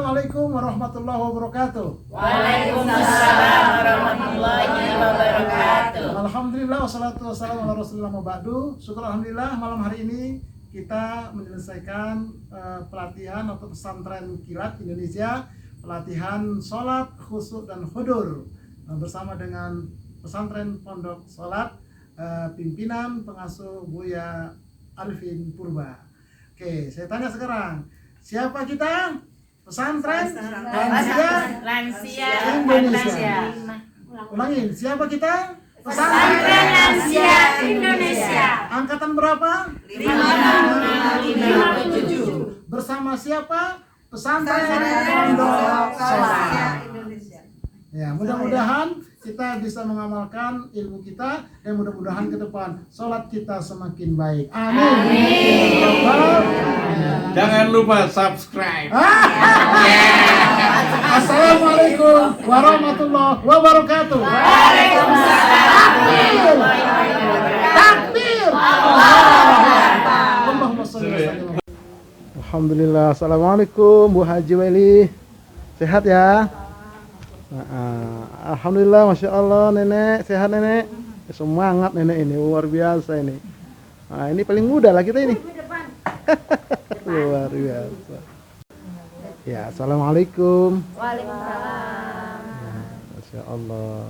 Assalamualaikum warahmatullahi wabarakatuh. Waalaikumsalam warahmatullahi wabarakatuh. Alhamdulillah wassalatu wassalamu ala rasulillah wa ba'du. Syukur alhamdulillah malam hari ini kita menyelesaikan pelatihan atau pesantren kilat Indonesia, pelatihan sholat khusyuk dan khudur bersama dengan pesantren pondok sholat pimpinan pengasuh Buya Alvin Purba. Oke, saya tanya sekarang, siapa kita? Pesantren Lansia Indonesia. Ulangin, siapa kita? Pesantren Lansia Indonesia. Angkatan berapa? 5657. Bersama siapa? Pesantren pondok sholat. Ya, mudah-mudahan kita bisa mengamalkan ilmu kita dan mudah-mudahan ke depan sholat kita semakin baik. Amin. Jangan lupa subscribe. Assalamualaikum warahmatullahi wabarakatuh. Takbir. Allahumma sholli wa sallim. Alhamdulillah. Assalamualaikum Bu Haji Weli. Sehat ya? Alhamdulillah, Masya Allah nenek, sehat nenek. Semangat nenek ini, luar biasa ini. Nah, ini paling muda lah kita ini. Luar biasa. Ya, Assalamualaikum. Waalaikumsalam. Masya Allah.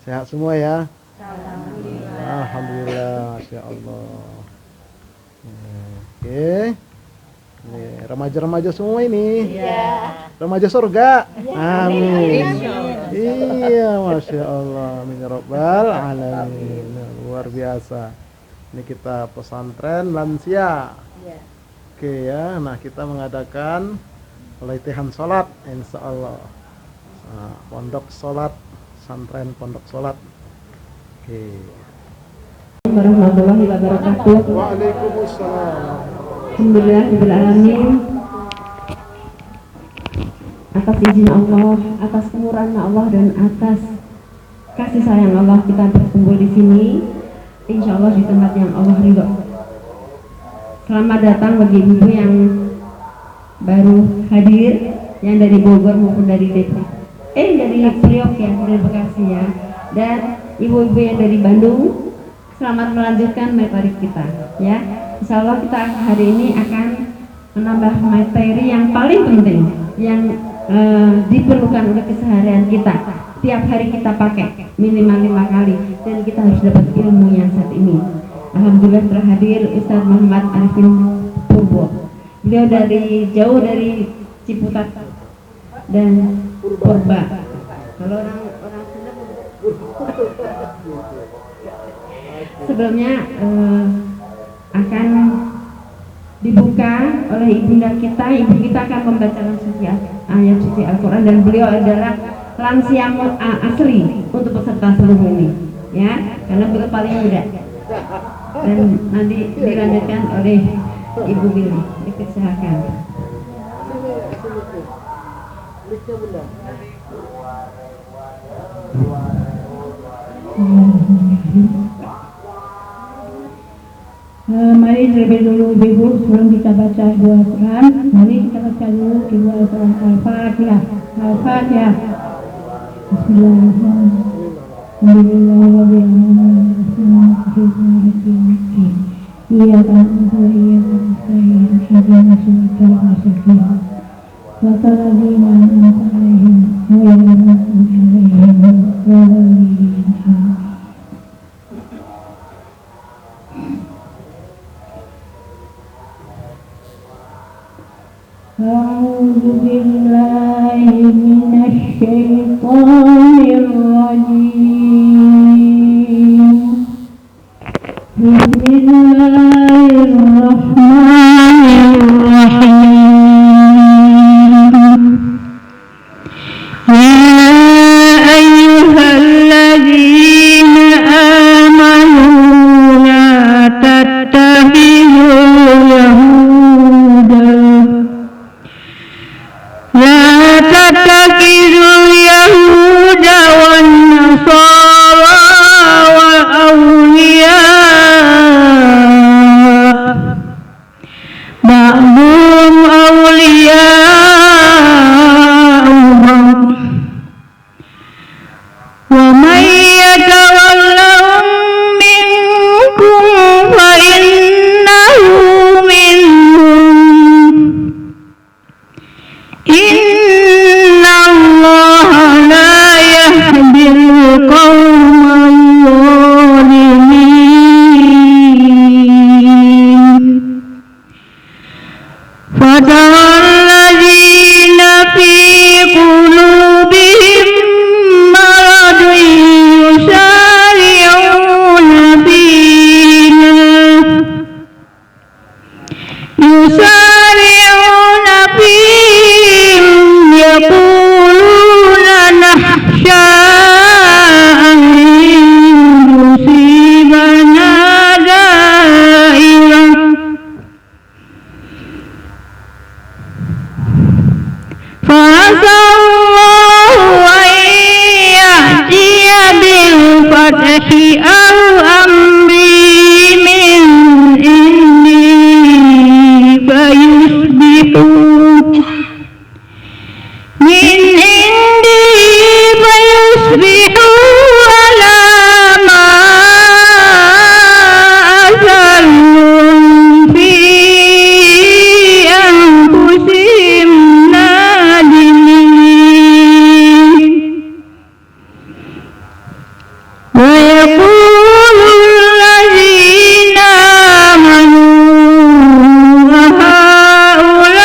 Sehat semua ya? Alhamdulillah, Masya Allah. Oke. Ini remaja-remaja semua ini. Iya. Remaja surga. Amin. Iya, Masya Allah. Amin ya Rabbal Alamin. Luar biasa. Ini kita pesantren lansia. Oke ya. Nah, kita mengadakan pelatihan sholat, insya Allah. Nah, pondok sholat, pesantren pondok sholat. Oke. Warahmatullahi wabarakatuh. Waalaikumsalam. Alhamdulillahirrahmanirrahim. Atas izin Allah, atas kemurahan Allah dan atas kasih sayang Allah kita berkumpul di sini. Insya Allah di tempat yang Allah ridho. Selamat datang bagi ibu yang baru hadir, yang dari Bogor maupun dari Depok. Dari Priok ya, dari Bekasi ya. Dan ibu-ibu yang dari Bandung, selamat melanjutkan materi kita ya. Insya Allah kita hari ini akan menambah materi yang paling penting yang diperlukan oleh keseharian kita. Tiap hari kita pakai minimal 5 kali dan kita harus dapat ilmu yang saat ini. Alhamdulillah terhadir Ustaz Muhammad Arifin Purbo. Beliau dari jauh dari Ciputat dan Purba. Kalau orang Sunda sebelumnya akan dibuka oleh ibunda kita. Ibu kita akan membacakan ayat suci Al-Quran dan beliau adalah lansia asli untuk peserta seluruh ini ya, karena beliau paling muda. Dan nanti dilanjutkan oleh Ibu Billy. Dipersilakan. Mari terlebih dulu ibu sebelum kita baca dua Al-Quran, mari kita baca dulu dua Al-Quran. Al-Fatihah. Al-Fatihah. Bismillahirrahmanirrahim. Iya kan iya mustahil hadiah sunnah mustaqim. Wa taladina alaihim wa alaihim wa أعوذ بالله من الشيطان الرجيم. بسم الله الرحمن الرحيم. Fasallahu ayyatiya bil fathi aw amri min indi fayusbihu min indi fayusbihu ala ma asarrum fi anfusihim nadimin wa yaqulu allazina amanu wa haula'i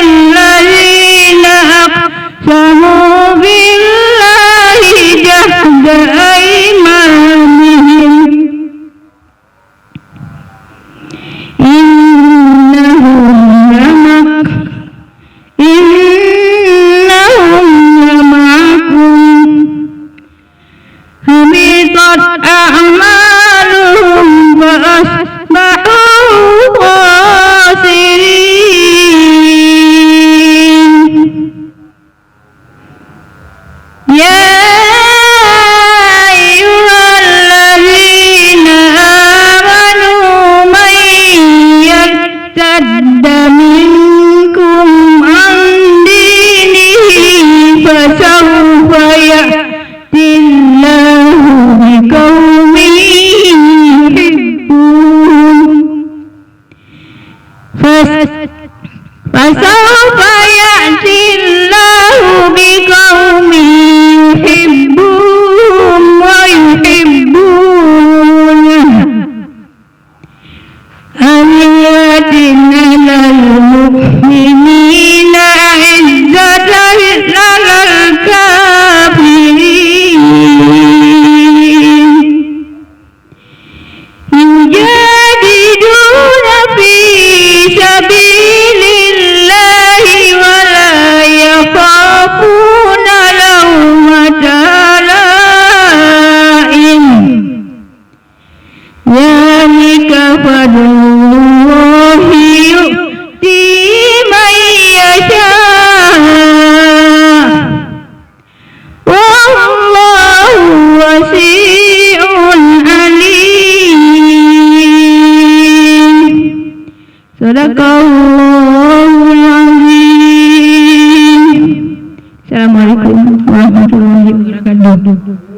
allazina aqsamu billahi jahda aymanihim innahum lama'akum habitat a'maluhum wa asbahu khasirin. Ya ayyuhallazina amanu man yartadda minkum an dinihi fasawfa ya'tillahu biqaumin yuhibbuhum fasawfa ya'tillahu biqaumin yuhibbuhum wa yuhibbunahu aliyatin alal mu'minina izzatan alal kafirin yujadiduna fi sabilillahi wa la yakhafuna lawmata laim zalika fadlullahi yu'ti man yasha wallahu wasi'un alim. Sadaqallahul azim. Assalamualaikum warahmatullahi wabarakatuh.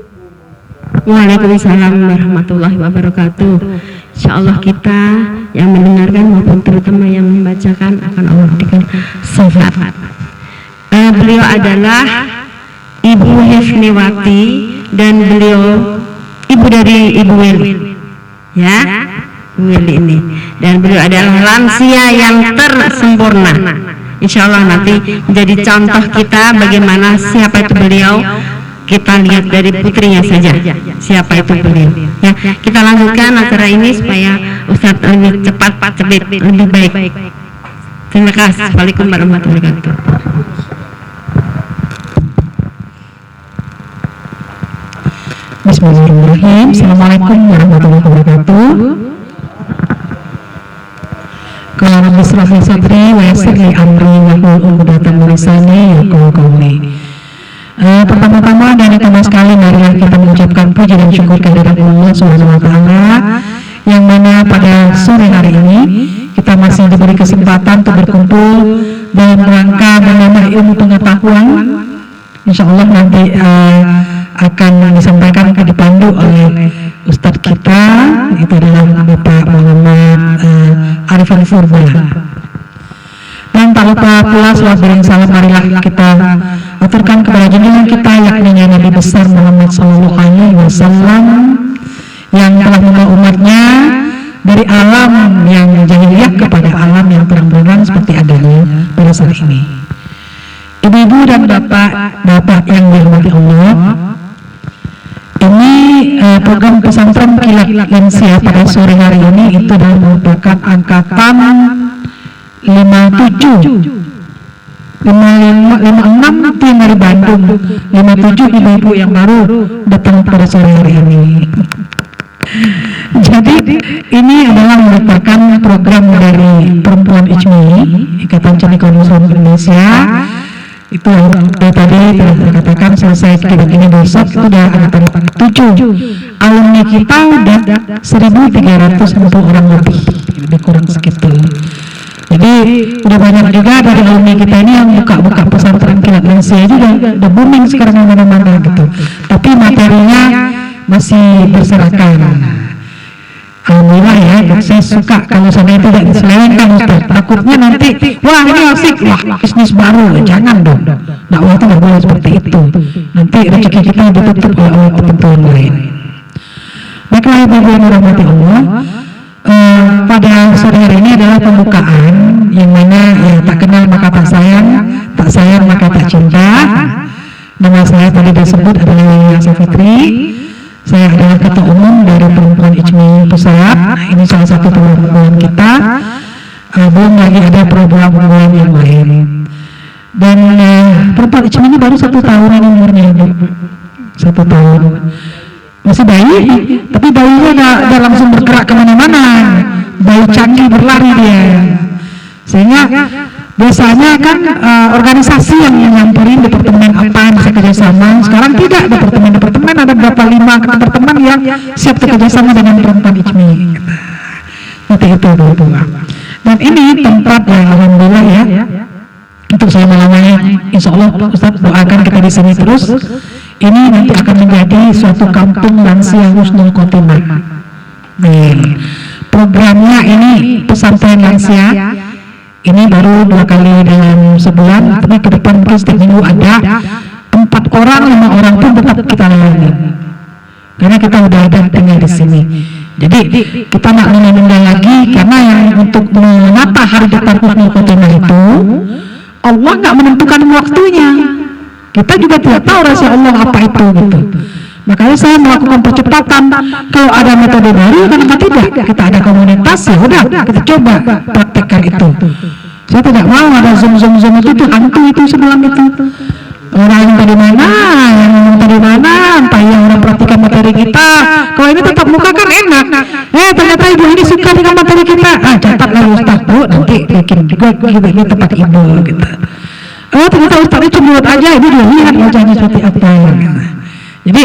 Waalaikumsalam warahmatullahi wabarakatuh. Insyaallah kita yang mendengarkan maupun terutama yang membacakan akan Allah berikan syafaat. Beliau adalah Ibu Hesniwati dan beliau ibu dari Ibu Weli, ya, Ibu Weli ini. Dan beliau adalah lansia yang tersempurna. Insyaallah nanti menjadi contoh kita bagaimana siapa itu beliau. Kita lihat dari putrinya saja siapa itu beliau, ya. Kita lanjutkan acara ini supaya Ustadz lebih cepat lebih baik. Terima kasih. Assalamualaikum warahmatullahi wabarakatuh. Bismillahirrahmanirrahim. Assalamualaikum warahmatullahi wabarakatuh. Qala rabbi shrah li sadri wa yassir li amri wahlul 'uqdatam min lisani yafqahu qawli. Pertama-tama dan utama sekali marilah kita mengucapkan puji dan syukur kehadirat Allah Subhanahu wa taala yang mana pada sore hari ini kita masih diberi kesempatan untuk berkumpul dalam rangka menambah ilmu pengetahuan. Insyaallah nanti akan disampaikan ke dipandu oleh Ustadz kita, itu adalah Bapak Muhammad Arifin Furba. Dan tak lupa pula selawat dan salam marilah kita aturkan kepada junjungan kita yakni Nabi besar Muhammad Sallallahu Alaihi Wasallam yang telah membawa umatnya dari alam yang jahiliyah kepada alam yang terang-benderang seperti adanya pada saat ini. Ibu-ibu dan bapak yang dirahmati Allah, ini program pesantren Kilat Lansia pada sore hari ini itu adalah merupakan angkatan 56 tim dari Bandung, 57 ibu-ibu yang baru datang pada sore hari ini. Jadi ini adalah merupakan program dari Perempuan ICMI, Ikatan Cendekiawan Muslim Indonesia. Itu tadi telah dikatakan selesai kegiatan ini besok itu udah angkatan 7. Alumni kita udah 1.360 orang lebih kurang segitu. Jadi udah banyak juga dari alumni kita ini yang buka pesantren kilat lansia juga udah booming sekarang di mana-mana gitu. Tapi materinya masih berserakan. Alhamdulillah ya, saya suka kalau saya tidak diselewengkan Ustaz. Takutnya nanti, wah ini asik, wah bisnis baru, jangan dong. Dakwah itu nggak boleh seperti itu. Nanti rezeki kita ditutup oleh Allah ketentuan lain. Baiklah Ibu yang dirahmati Allah, pada sore hari ini adalah pembukaan yang mana ya tak kenal maka tak sayang maka tak cinta. Nama saya tadi disebut adalah Yaya Fitri. Saya adalah ketua umum dari Perempuan ICMI Pusat. Ini salah satu program kita. Belum lagi ada program-program yang lain. Dan Perempuan ICMI ini baru 1 tahun umurnya, Bu. 1 tahun. Masih bayi, tapi bayinya udah langsung bergerak kemana-mana. Bayi canggih berlari dia. Sehingga biasanya kan organisasi yang nyamperin departemen apa yang bisa kerjasama. Sekarang tidak, departemen ada berapa 5 departemen yang siap kerjasama dengan Perempuan ICMI. Seperti itu Bu. Dan ini tempat yang alhamdulillah ya untuk saya melamanya. Insya Allah Ustaz doakan kita di sini terus. Ini nanti akan menjadi suatu kampung lansia husnul khotimah. Programnya ini pesantren lansia. Ini baru 2 kali dalam sebulan, tapi ke depan mungkin setiap minggu ada 4 orang, 5 orang pun tetap kita layani. Karena kita udah ada tinggal di sini. Jadi kita nggak menunda lagi, karena yang untuk menata hari depan husnul khotimah itu Allah nggak menentukan waktunya. Kita juga tidak tahu rahasia Allah apa itu gitu. Makanya saya melakukan percepatan. Kalau ada metode baru, kenapa tidak? Kita ada komunitas, ya udah kita coba praktekkan itu. Saya tidak mau ada zoom itu hantu itu sebelum itu. Orang yang tadi mana, entah yang orang perhatikan materi kita. Kalau ini tetap muka kan enak. Ternyata ibu ini suka dengan materi kita. Catatlah Ustaz Bu, nanti bikin juga ini tempat ibu gitu. Ternyata Ustaz ini cemurut aja, ibu dia lihat wajahnya seperti apa. Jadi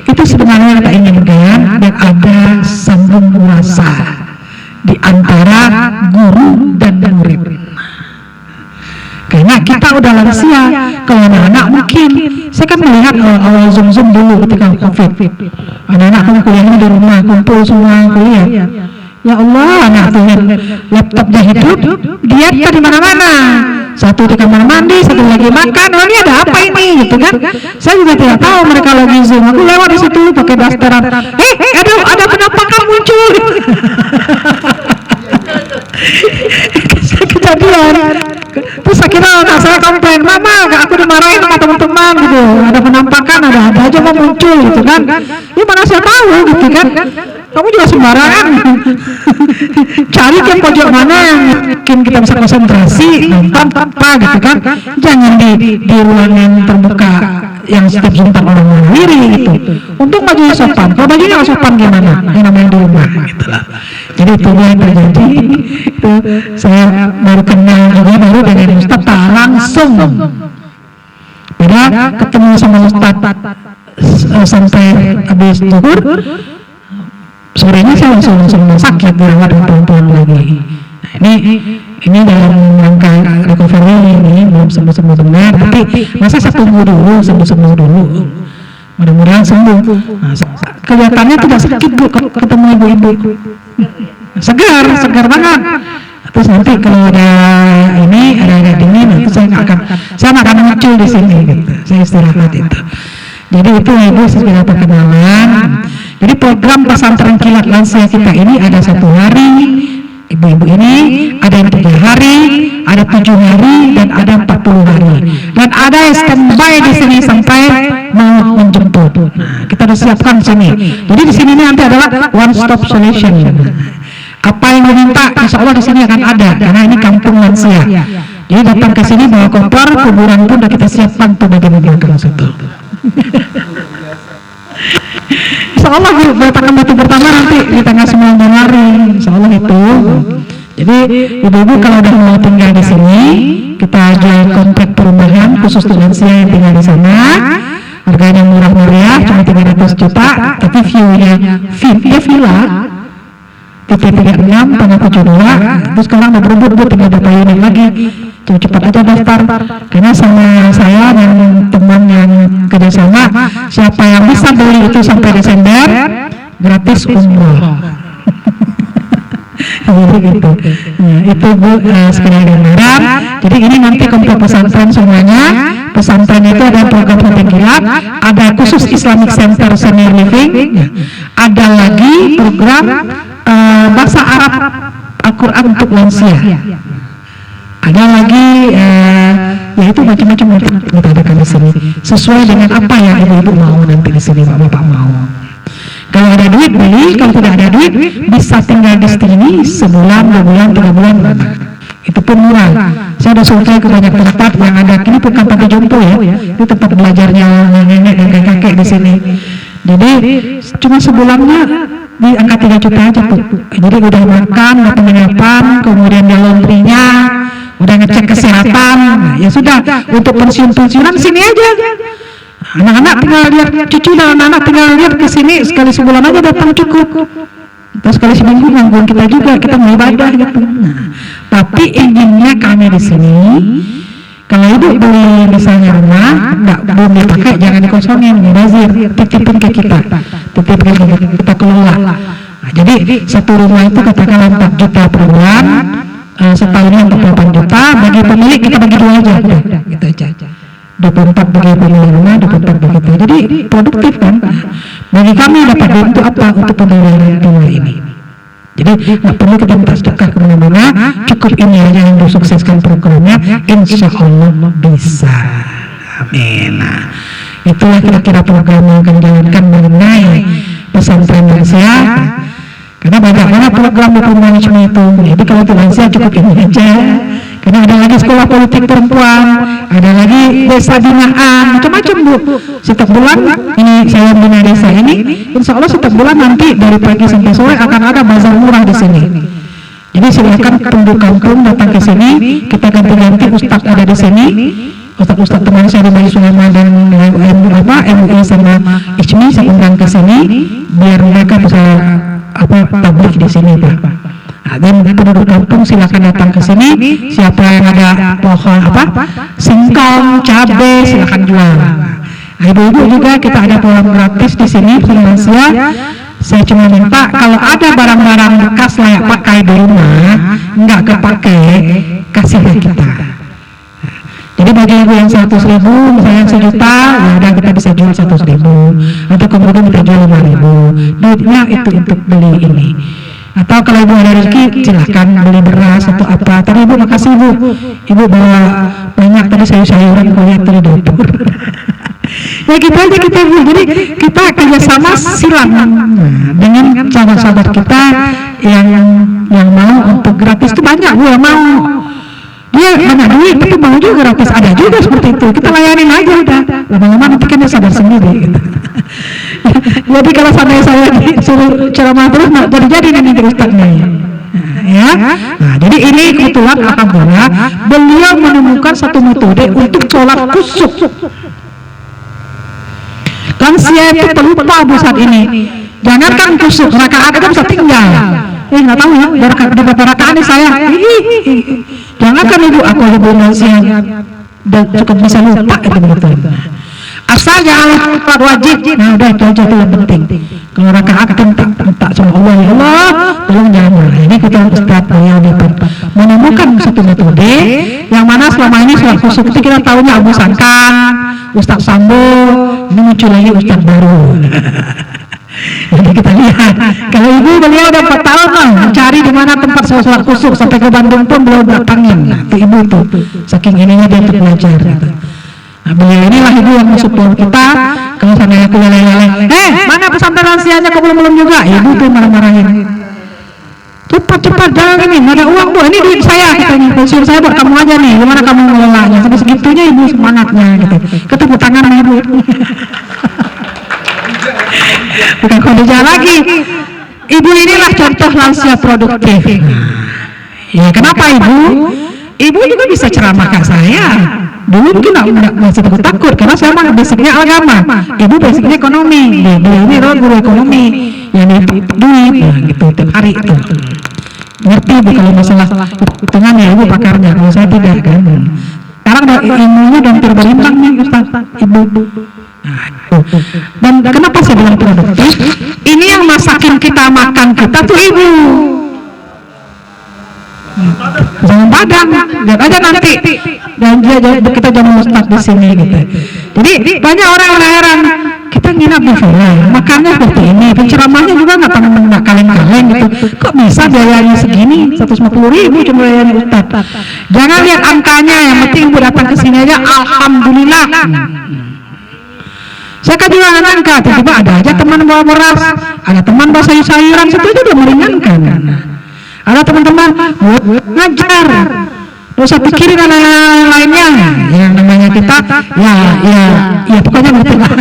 itu sebenarnya kita inginkan, dan ada sambung rasa di antara guru dan murid. Karena kita udah lansia, kalau anak-anak mungkin, saya kan melihat awal zoom dulu ketika COVID, anak-anak kan kuliahnya di rumah, kumpul semua kuliah. Ya Allah, anak tuh laptopnya hidup, diet di mana-mana. Satu di kamar mandi, satu lagi makan. Ini ada apa ini, gitu kan? Saya juga tidak tahu mereka lagi zoom. Aku lewat di situ pakai dasteran. Ada penampakan muncul. Kejadian. Terus akhirnya anak saya komplain, Mama, aku dimarahin sama teman-teman gitu. Ada penampakan, ada aja mau muncul gitu kan? Ya mana saya tahu gitu kan? Kamu juga sembarangan. Cari ke pojok mana yang mungkin kita bisa konsentrasi, nonton apa gitu kan? Jangan di ruangan terbuka yang setiap sebentar orang menghadiri gitu. Untuk bajunya sopan. Kalau bajunya nggak sopan gimana? Yang namanya di rumah gitulah. Jadi itu yang terjadi. Itu saya baru kenal juga baru dengan Ustaz langsung. Padahal ketemu sama Ustaz sampai habis zuhur. Sorenya saya langsung sakit dirawat dengan perempuan lagi. Nah, ini dalam rangka recovery ini belum sembuh benar, tapi masa saya tunggu dulu sembuh dulu. Mudah-mudahan sembuh. Nah, kelihatannya tidak sakit Bu ketemu ibu-ibu. Segar banget. Terus nanti kalau ada dingin, nanti saya nggak akan muncul di sini gitu. Saya istirahat itu. Jadi itu ibu segera perkenalan. Jadi program pesantren kilat lansia kita ini ada 1 hari, ibu-ibu ini ada yang 3 hari, ada 7 hari, dan ada 40 hari. Dan ada yang standby di sini sampai mau menjemput. Nah, kita udah siapkan sini. Jadi di sini nanti adalah one stop solution. Apa yang diminta, insya Allah di sini akan ada, karena ini kampung lansia. Jadi datang ke sini bawa koper, kuburan pun udah kita siapkan tuh bagian belakang situ. Insya Allah bertakan batu pertama nanti di tanggal 9 Januari, Insya Allah itu. Jadi ibu-ibu kalau udah mau tinggal di sini, kita jual kontrak perumahan khusus untuk lansia yang tinggal di sana. Harganya murah meriah, cuma 300 juta, tapi view-nya villa. PT36 tanggal 72. Terus sekarang udah berebut tinggal data unit lagi. Cepat aja daftar, karena sama saya dan teman yang kerjasama, siapa yang bisa beli itu sampai Desember gratis umroh. Jadi gitu. Nah, itu Bu sekalian gambaran. Jadi ini nanti komplek pesantren semuanya. Pesantren itu ada program Hati Kilat, ada khusus Islamic Center Senior Living, ada lagi program bahasa Arab Al-Quran untuk lansia. Ada lagi yaitu macam-macam nanti kita adakan di sini sesuai dengan apa yang ibu-ibu mau nanti di sini, bapak mau. Kalau ada duit beli, kalau tidak ada duit bisa tinggal di sini sebulan, 2 bulan, 3 bulan. Itu pun murah. Saya sudah survei ke banyak tempat yang ada. Ini bukan panti jompo ya, itu tempat belajarnya nenek dan kakek di sini. Jadi cuma sebulannya di angka 3 juta aja tuh. Jadi udah makan, udah penginapan, kemudian ada laundrynya, udah ngecek kesehatan. Nah, ya sudah, untuk pensiunan sini aja. Anak-anak tinggal lihat, cucu dan anak-anak tinggal lihat ke sini sekali sebulan aja datang cukup. Terus sekali seminggu gangguan kita juga, kita mau ibadah gitu. Nah, tapi inginnya kami di sini, kalau ibu beli misalnya rumah, belum dipakai, jangan dikosongin, mubazir, titipin ke kita, kita kelola. Nah, jadi satu rumah itu katakanlah 4 juta per bulan, setahunnya 48 juta, bagi pemilik kita bagi 2 aja, udah, gitu aja. 24 bagi pemilik rumah, 24 bagi kita. Jadi produktif kan? Bagi kami dapat duit untuk apa? Untuk pembayaran rumah ini. Jadi nggak perlu kita minta sedekah kemana-mana, cukup ini aja yang sukseskan programnya, insya Allah bisa. Amin. Nah, itulah kira-kira program yang akan dijalankan mengenai pesantren lansia. Karena banyak banget program di manajemen itu. Jadi kalau untuk lansia cukup ini aja. Karena ada lagi sekolah politik perempuan, ada lagi desa binaan, macam-macam Bu. Setiap bulan ini saya bina desa ini, insya Allah setiap bulan nanti dari pagi sampai sore akan ada bazar murah di sini. Jadi silakan penduduk kampung datang ke sini, kita ganti-ganti ustadz ada di sini, ustadz teman saya di Bali Sulaiman dan MUI sama ICMI saya undang ke sini, biar mereka bisa tabligh di sini Pak. Nah, dan penduduk kampung silakan datang ke sini. Siapa yang ada pohon singkong, cabai, silakan jual. Nah, ibu-ibu juga kita ada program gratis di sini lansia. Saya cuma minta kalau ada barang-barang bekas layak pakai di rumah nggak kepake, kasih ke kita. Jadi bagi ibu yang 100.000, misalnya yang 1 juta, ya udah kita bisa jual 100.000. Atau kemudian kita jual 5.000. Duitnya itu untuk beli ini. Atau kalau ibu ada rezeki silahkan beli beras atau apa. Tadi ibu makasih Bu, ibu bawa banyak tadi sayur-sayuran kulihat dari dapur. Ya kita aja kita Bu, jadi kita kerjasama silang dengan sahabat-sahabat kita yang mau untuk gratis itu banyak Bu yang mau. Dia banyak duit tapi mau juga gratis, ada juga seperti itu. Kita layanin aja udah. Lama-lama nanti kan dia sadar sendiri. Gitu. Jadi kalau sampai saya disuruh ceramah terus nggak jadi nanti ustadznya ya. Nah, jadi ini kebetulan alhamdulillah beliau menemukan satu metode untuk sholat kusuk. Lansia itu pelupa Bu saat ini. Jangankan kusuk, rakaat itu bisa tinggal. Nggak tahu ya, dapat rakaat saya. Jangankan ibu, aku lebih lansia dan cukup bisa lupa itu begitu. Asal jangan sholat wajib. Nah udah itu aja tuh yang penting. Kalau rakaat minta sama Allah, ya Allah tolong jangan. Ini kita Ustadz yang menemukan satu metode yang mana selama ini sholat kusuk itu kita tahunya Abu Sankan, Ustadz Sambo, ini muncul lagi Ustadz baru. Jadi kita lihat, kalau ibu beliau udah 4 tahun lah mencari di mana tempat sholat kusuk, sampai ke Bandung pun beliau datangin. Nah itu ibu tuh, saking ininya dia untuk belajar. Nah, beliau inilah ibu yang mensupport kita. Kalau sana aku lele-lele, mana pesantren lansianya kok belum juga? Ibu tuh marah-marahin. Cepat jangan ini, nggak ada uang Bu, ini duit saya, katanya. Pensiun saya buat kamu aja nih, gimana kamu ngelolanya? Sampai segitunya ibu semangatnya gitu. Ketemu tangan ibu. Bukan Khadijah lagi. Ibu inilah contoh lansia produktif. Ya kenapa ibu? Ibu juga bisa ceramah kayak saya. Dulu mungkin masih takut karena saya mah basicnya agama, ibu basicnya ekonomi. Dia ini adalah guru ekonomi yang duit, nah, gitu tiap hari itu. Ngerti bu kalau masalah hitungan ya ibu pakarnya, kalau saya tidak kan. Sekarang ilmunya dan terberimbang nih Ustaz, ibu. Dan kenapa saya bilang produktif? Ini yang masakin kita makan kita tuh ibu. Jangan padang, lihat aja nanti. Dan kita jangan Ustaz di sini gitu. Jadi banyak orang heran, kita nginap di villa, makannya seperti ini, penceramahnya juga nggak kaleng-kaleng gitu. Kok bisa biayanya segini? 150.000 cuma biayanya Ustaz. Jangan lihat angkanya, yang penting ibu datang ke sini aja, alhamdulillah. Saya kan juga ngangkat, tiba-tiba ada aja teman bawa beras, ada teman bawa sayur-sayuran, itu aja udah meringankan. Ada teman-teman ngajar, nggak usah pikirin lainnya. Yang namanya kita, ya pokoknya betul lah.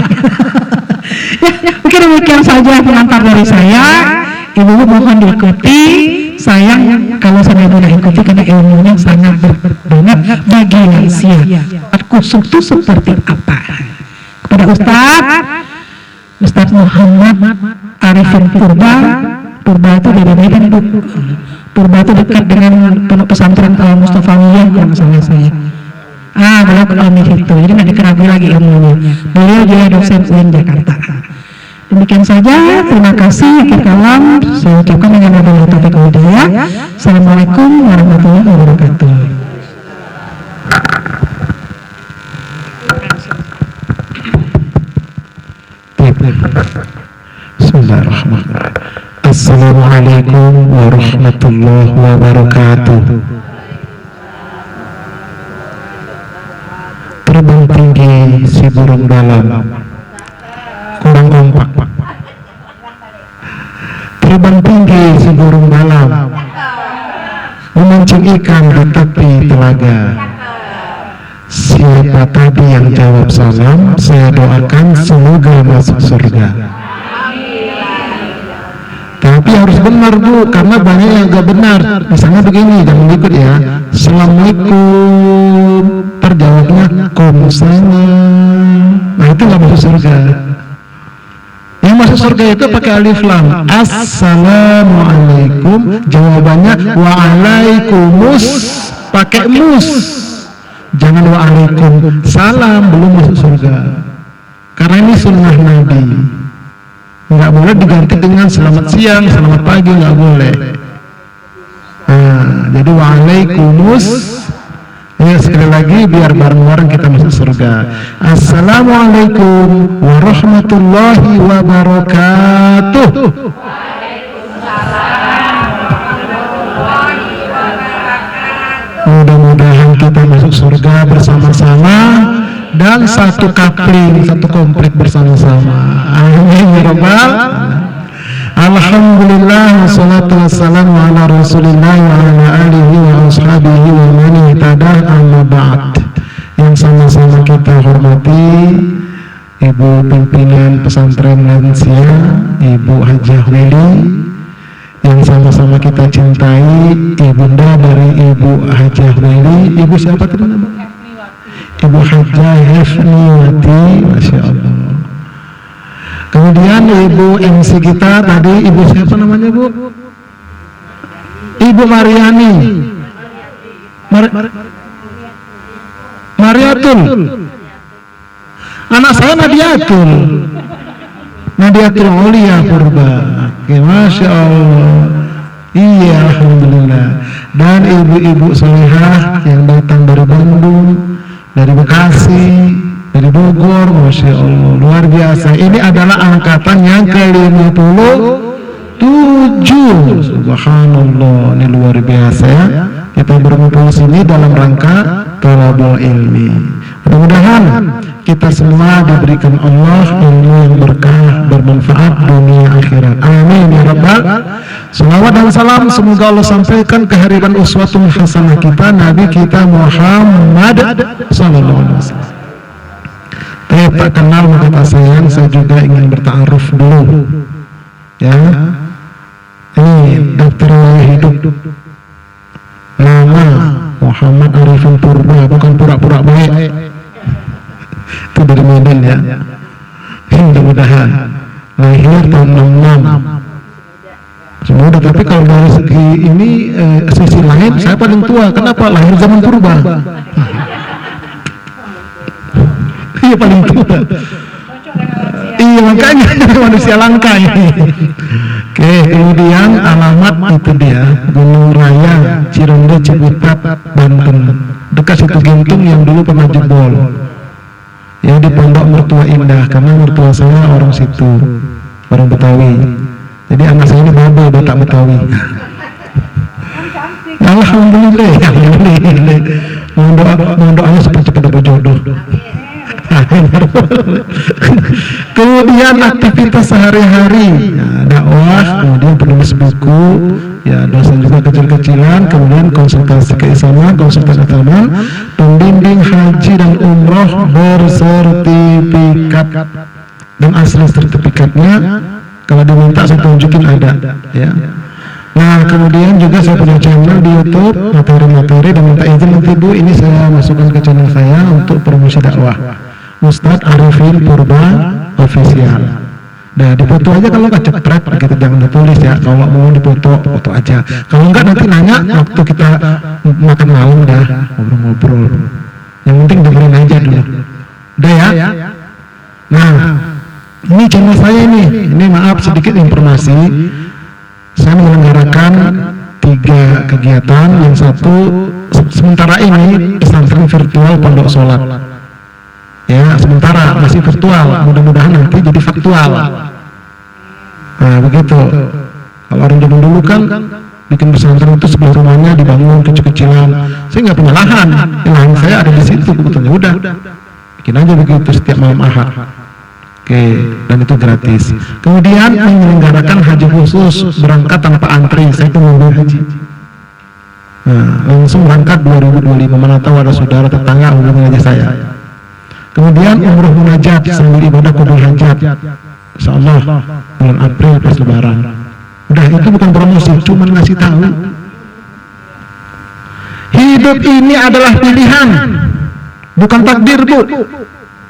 Mungkin demikian saja pengantar dari saya. Ibu mohon diikuti. Sayang kalau saya tidak ikuti karena ilmunya sangat berguna bagi lansia. Khusus itu seperti apa? Kepada Ustaz Muhammad Arifin Purba itu dari Medan Bu. Purba itu dekat dengan pondok pesantren Mustafa Miyah yang salah saya. Beliau ke Almi itu, jadi nggak dikeraguin lagi ilmunya. Beliau juga dosen UIN Jakarta. Demikian saja, terima kasih. Akhir kalam saya ucapkan dengan wabillahi taufiq wal hidayah. Assalamualaikum warahmatullahi wabarakatuh. Bismillahirrahmanirrahim. Assalamualaikum warahmatullahi wabarakatuh. Terbang tinggi si burung dalam, kurang kompak. Terbang tinggi si burung dalam, memancing ikan di tepi telaga. Siapa tadi yang jawab salam? Saya doakan semoga masuk surga. Tapi harus benar Bu, karena banyak yang gak benar. Misalnya begini, jangan ikut ya. Assalamualaikum, terjawabnya Waalaikumsalam. Nah itu gak masuk surga. Yang masuk surga itu pakai alif lam. Assalamualaikum, jawabannya Waalaikumsalam, pakai mus. Jangan Waalaikumsalam, belum masuk surga. Karena ini sunnah Nabi. Nggak boleh diganti dengan selamat siang, selamat pagi, nggak boleh. Jadi Waalaikumsalam. Ya sekali lagi biar bareng-bareng kita masuk surga. Assalamualaikum warahmatullahi wabarakatuh. Mudah-mudahan kita masuk surga bersama-sama dan satu kapling, satu komplit bersama-sama. Amin ya rabbal. Alhamdulillah, wassalatu wassalamu ala rasulillah wa ala alihi wa ashabihi wa man ihtada amma ba'd. Yang sama-sama kita hormati Ibu pimpinan pesantren lansia, Ibu Hajah Weli. Yang sama-sama kita cintai ibunda dari Ibu Hajah Weli. Ibu siapa tadi namanya? Ibu Hajah Hefniwati, Masya Allah. Kemudian Ibu MC kita tadi, Ibu siapa namanya Bu? Ibu Mariani, Mariatul. Anak saya Nadiatul Aulia Purba. Oke, Masya Allah. Iya, Alhamdulillah. Dan ibu-ibu solehah yang datang dari Bandung, dari Bekasi, dari Bogor, Masya Allah, luar biasa. Ini adalah angkatan yang ke-57. Subhanallah, ini luar biasa ya. Kita berkumpul sini dalam rangka thalabul ilmi. Mudah-mudahan kita semua diberikan Allah ilmu yang berkah, bermanfaat dunia akhirat. Amin ya rabbal. Salawat dan salam semoga Allah sampaikan kehadiran uswatun hasanah kita, Nabi kita Muhammad sallallahu alaihi wasallam. Tak kenal maka tak sayang. Saya juga ingin berta'aruf dulu. Ya, ini daftar hidup. Nama Muhammad Arifin Purba, bukan pura-pura baik. Itu dari Medan ya. Mudah-mudahan lahir tahun 66. Semudah, tapi kalau dari segi ini sisi lain saya paling tua. Kenapa? Lahir zaman purba. Iya paling tua. Iya makanya manusia langka ini. Oke, kemudian alamat itu dia Gunung Raya, Cironde, Ciputat, Banten. Dekat situ Gintung yang dulu pernah jebol. Ya di Pondok Mertua Indah, karena mertua saya orang situ, orang Betawi. Jadi anak saya ini babel Batak Betawi. Alhamdulillah, alhamdulillah. Mohon doanya cepat-cepat dapat jodoh. Kemudian aktivitas sehari-hari, ya, dakwah, kemudian penulis buku, ya dosen juga kecil-kecilan, kemudian konsultasi keislaman, konsultasi agama, pembimbing haji dan umroh bersertifikat dan asli sertifikatnya. Kalau diminta saya tunjukin ada, ya. Nah kemudian juga saya punya channel di YouTube materi-materi, dan minta izin nanti Bu, ini saya masukkan ke channel saya untuk promosi dakwah. Ustadz Arifin Purba Official. Nah dipoto aja kalau nggak cepret, gitu jangan ditulis ya. Kalau mau dipoto, foto aja. Kalau nggak nanti nanya waktu kita makan malam dah, ngobrol-ngobrol. Yang penting dengerin aja dulu. Udah ya. Nah ini channel saya ini maaf sedikit informasi. Saya menyelenggarakan 3 kegiatan. Yang satu sementara ini pesantren virtual Pondok Sholat. Ya sementara masih virtual, mudah-mudahan nanti jadi faktual. Nah begitu. Kalau orang zaman dulu kan bikin pesantren itu sebelah rumahnya dibangun kecil-kecilan. Saya nggak punya lahan, lahan saya ada di situ kebetulan. Udah bikin aja begitu setiap malam Ahad. Oke, dan itu gratis. Kemudian menyelenggarakan haji khusus, berangkat tanpa antri. Saya itu ngambil haji. Nah, langsung berangkat 2025. Mana tahu ada saudara tetangga hubungi aja saya. Kemudian umroh munajat sambil ibadah qadul hajat, insyaallah bulan April pas Lebaran. Udah, itu bukan promosi, cuma ngasih tahu. Hidup ini adalah pilihan, bukan takdir Bu.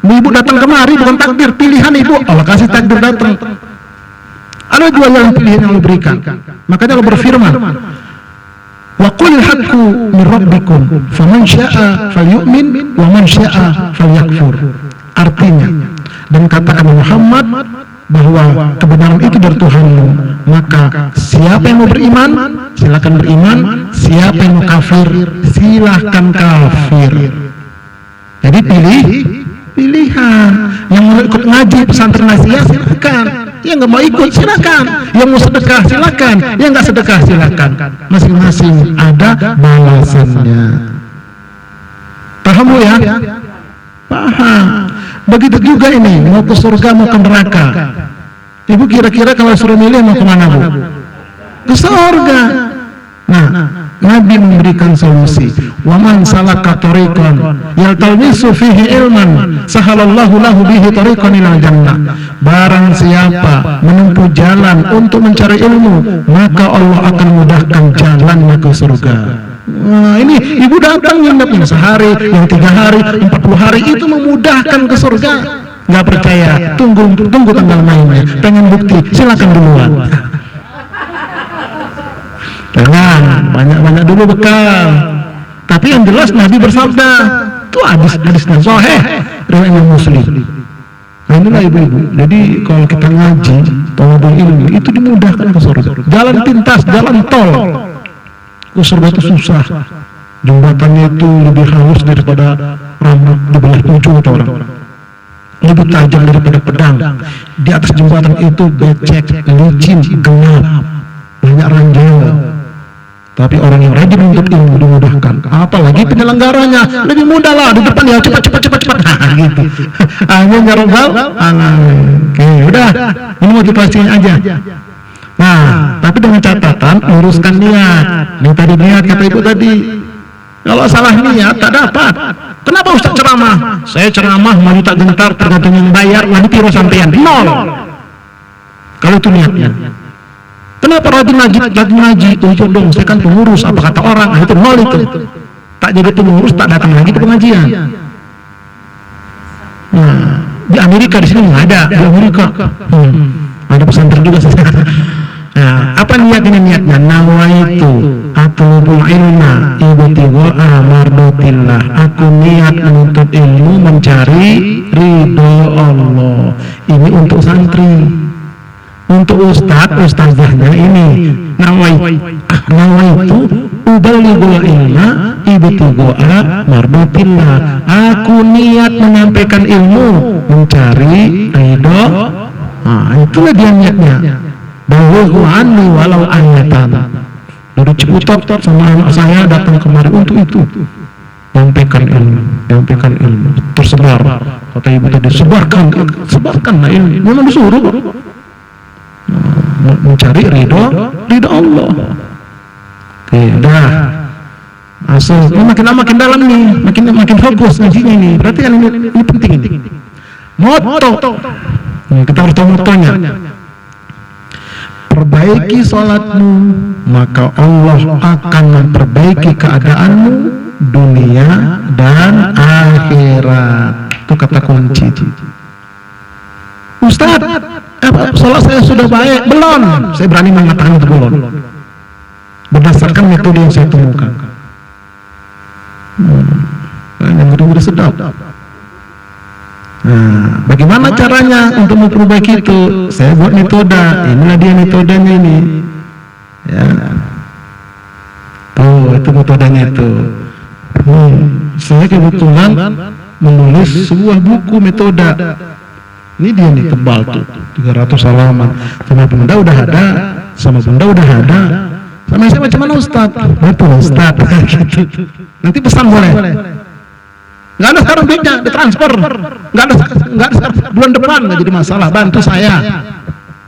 Ibu datang kemari bukan takdir, pilihan Ibu. Allah kasih takdir datang. Ada dua yang pilihan yang Allah berikan. Makanya Allah berfirman, wa qul haqqu min rabbikum faman syaa'a falyu'min wa man syaa'a falyakfur. Artinya, dan katakan Muhammad bahwa kebenaran itu dari Tuhanmu, maka siapa yang mau beriman silakan beriman, siapa yang mau kafir silakan kafir. Jadi pilihan. Yang mau ikut ngaji pesantren Asia silakan, yang nggak mau ikut silakan, yang mau sedekah silakan, yang nggak sedekah silakan. Masing-masing ada balasannya. Paham Bu ya? Paham. Begitu juga ini, mau ke surga mau ke neraka. Ibu kira-kira kalau suruh milih mau kemana Bu? Ke surga. Nah, Nabi memberikan solusi. Waman salaka tariqan yaltamisu fihi ilman sahalallahu lahu bihi tariqan ilal jannah. Barang siapa menempuh jalan untuk mencari ilmu, maka Allah akan mudahkan jalannya ke surga. Nah, ini ibu datang nginep sehari, yang 3 hari, 40 hari itu memudahkan ke surga. Nggak percaya? Tunggu tanggal mainnya. Pengen bukti? Silakan duluan. Jangan banyak dulu bekal. Tapi yang jelas Nabi bersabda, itu hadis-hadisnya sahih riwayat Imam Muslim. Nah inilah ibu-ibu. Jadi kalau kita ngaji, thalabul ilmi itu dimudahkan ke surga. Jalan pintas, jalan tol ke surga itu susah. Jembatannya itu lebih halus daripada rambut di belah ujung atau orang. Lebih tajam daripada pedang. Di atas jembatan itu becek, licin, gelap, banyak ranjau. Tapi orang yang rajin untuk ilmu dimudahkan. Apalagi penyelenggaranya lebih mudah lah, di depan ya cepat. Nah, gitu. Amin ya rabbal alamin. Oke, udah. Ini motivasinya aja. Nah, tapi dengan catatan luruskan niat. Ini tadi niat kata ibu tadi. Kalau salah niat tak dapat. Kenapa Ustaz ceramah? Saya ceramah maju tak gentar tergantung yang bayar, nanti piro sampean. Nol. Kalau itu niatnya. Kenapa rajin ngaji? Tujuh dong, saya kan pengurus, apa kata orang? Nah, itu nol itu. Tak jadi pengurus, tak datang lagi ke pengajian. Nah, di Amerika di sini nggak ada, di Amerika. Ada pesantren juga. Nah, apa niatnya? Nawaitu atlubul ilma ibtigha'a mardatillah. Aku niat menuntut ilmu mencari ridho Allah. Ini untuk santri. Untuk ustazahnya ini nawaitu ubalighul ilma ibtigha'a mardatillah. Aku niat menyampaikan ilmu mencari ridho. Nah, itulah dia niatnya. Balighu anni walau ayatan. Dari Ciputat sama anak saya datang kemari untuk itu. Nyampaikan ilmu. Tersebar. Kata ibu tadi, sebarkanlah ilmu. Memang disuruh mencari ridho Allah. Oke, dah. Asal ini makin lama makin dalam nih, makin fokus ngajinya nih. Berarti kan ini penting ini. Moto. Kita harus tahu motonya. Perbaiki sholatmu, maka Allah akan memperbaiki keadaanmu dunia dan akhirat. Itu kata kunci. Ustaz, sholat saya sudah baik? Belum. Saya berani mengatakan itu belum. Berdasarkan metode yang saya temukan. Yang udah sedap. Nah, bagaimana caranya untuk memperbaiki itu? Saya buat metode. Inilah dia metodenya ini. Ya. Tuh, itu metodenya itu. Saya kebetulan menulis sebuah buku metode. Ini dia nih, tebal tuh, 300 halaman. Sama bunda udah ada, sama saya macam mana Ustaz? Betul Ustaz. Nanti pesan boleh. Nggak ada sekarang duitnya, ditransfer. Nggak ada bulan depan nggak jadi masalah. Bantu saya.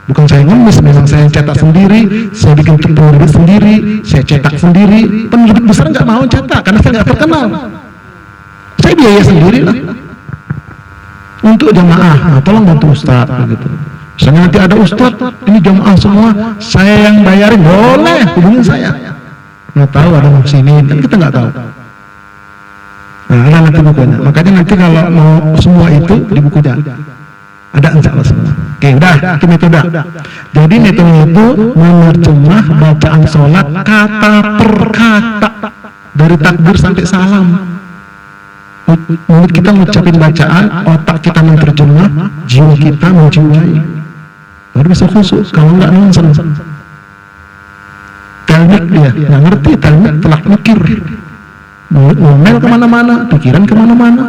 Bukan saya ngemis, memang saya cetak sendiri, saya bikin penerbit sendiri, saya cetak sendiri. Penerbit besar nggak mau cetak karena saya nggak terkenal. Saya biaya sendiri lah. Untuk jamaah, nah, tolong bantu Ustaz begitu. Misalnya nanti ada Ustaz, ini jamaah semua, saya yang bayarin, boleh hubungin saya. Nggak tahu ada mau sini, kan kita nggak tahu. Nah, ada nanti bukunya. Makanya nanti kalau mau semua itu di bukunya ada insya Allah semua. Oke, udah itu metode. Jadi metode itu menerjemah bacaan sholat kata per kata dari takbir sampai salam. Mulut kita mengucapin bacaan, otak kita menerjemah, jiwa kita menjiwai. Baru bisa khusyuk. Kalau nggak nonsen. Talmik dia nggak ngerti, talmik telah mikir. Ngomel kemana-mana, pikiran kemana-mana,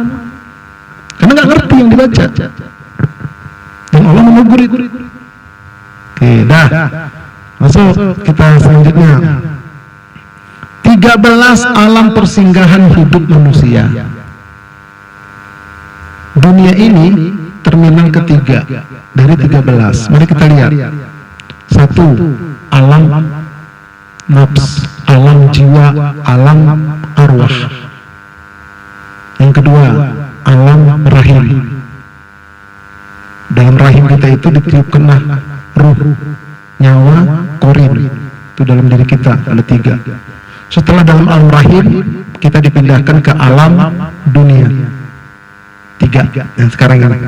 karena nggak ngerti yang dibaca. Dan Allah menegur itu. Oke, dah. Masuk kita selanjutnya. 13 alam persinggahan hidup manusia. Dunia ini terminal ketiga dari 13. Mari kita lihat. 1. Alam nafs, alam jiwa, alam arwah. Yang kedua, alam rahim. Dalam rahim kita itu ditiupkanlah ruh, nyawa, korin. Itu dalam diri kita ada 3. Setelah dalam alam rahim, kita dipindahkan ke alam dunia. 3 yang sekarang ini.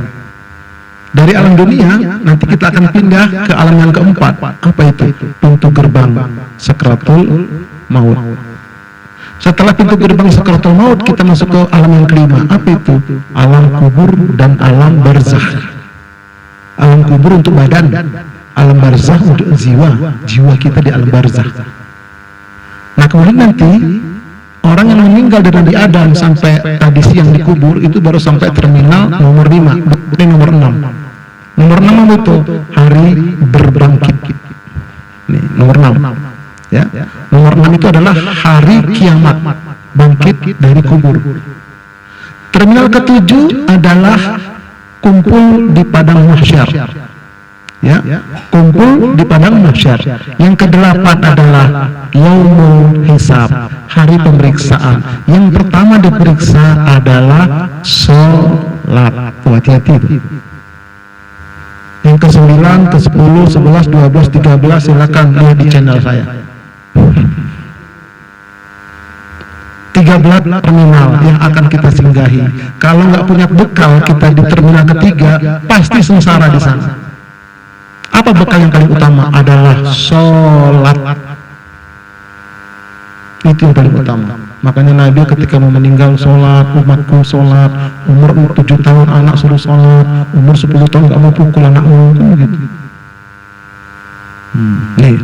Dari alam dunia nanti kita akan pindah ke alam yang keempat. Apa itu? Pintu gerbang sakratul maut. Setelah pintu gerbang sakratul maut kita masuk ke alam yang kelima. Apa itu? Alam kubur dan alam barzakh. Alam kubur untuk badan, alam barzakh untuk jiwa kita di alam barzakh. Nah, kemudian nanti orang yang meninggal dari Nabi Adam sampai tadi siang dikubur itu baru sampai terminal nomor 5, nomor 6. Nomor 6 itu hari berbangkit. Nih, nomor 6. Ya. Nomor 6 itu adalah hari kiamat, bangkit dari kubur. Terminal ke-7 adalah kumpul di padang mahsyar. ya, kumpul di padang mahsyar. Yang kedelapan adalah yaumul hisab, hari pemeriksaan. Yang pertama diperiksa adalah sholat. Hati-hati itu. Yang ke-9, ke-10, 11, 12, 13 silakan lihat di channel saya. 13 terminal yang akan kita singgahi. Kalau nggak punya bekal kita di terminal ketiga, pasti sengsara di sana. Apa bekal yang paling utama? Adalah sholat. Itu yang paling utama. Makanya Nabi ketika mau meninggal sholat, umatku sholat, umur 7 tahun anak suruh sholat, umur 10 tahun nggak mau pukul anakmu, kan begitu. Nih,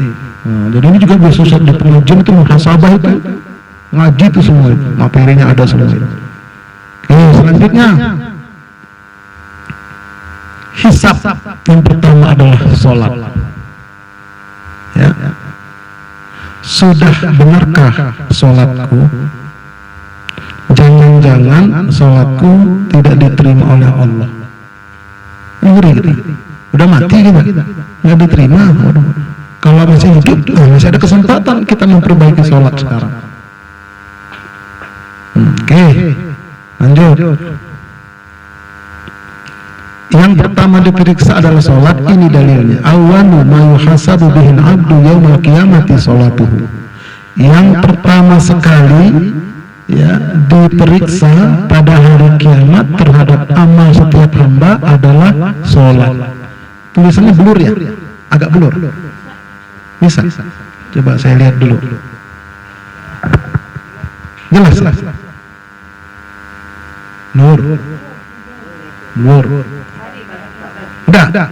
jadi ini juga biasa di pengajian itu muhasabah itu, ngaji itu semua itu, materinya ada semua itu. Oke, selanjutnya hisab yang pertama adalah sholat. Ya. Sudah benarkah sholatku? Jangan-jangan sholatku tidak diterima oleh Allah. Ngeri kita. Udah mati kita, nggak diterima. Kalau masih hidup, masih ada kesempatan kita memperbaiki sholat sekarang. Oke, lanjut. Yang pertama diperiksa adalah sholat. Ini dalilnya. Awwalu ma yuhasabu bihin abdu yaumal qiyamati sholatuhu. Yang pertama sekali ya diperiksa pada hari kiamat terhadap amal setiap hamba adalah sholat. Tulisannya blur ya? Agak blur. Bisa? Coba saya lihat dulu. Jelas? Nur. Udah.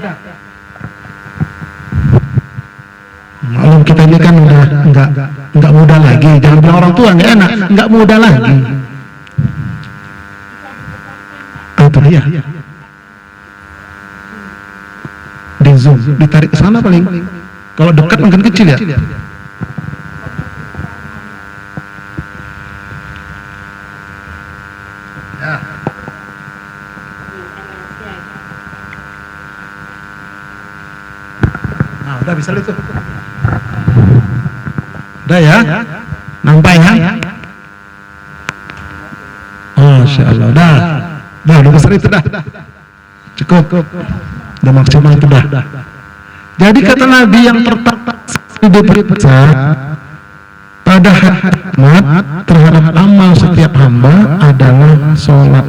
Maklum kita ini kan udah enggak muda lagi. Jangan bilang orang tua enggak enak, enggak muda lagi. Itu dia. Di zoom, ditarik ke sana paling. Kalau dekat mungkin kecil ya. Nah, udah bisa lihat tuh. Udah ya? Nampak ya? Masya Allah, udah besar itu dah. Cukup. Udah maksimal itu dah. Jadi kata Nabi yang pertama diperiksa pada hikmat terhadap amal setiap hamba adalah sholat.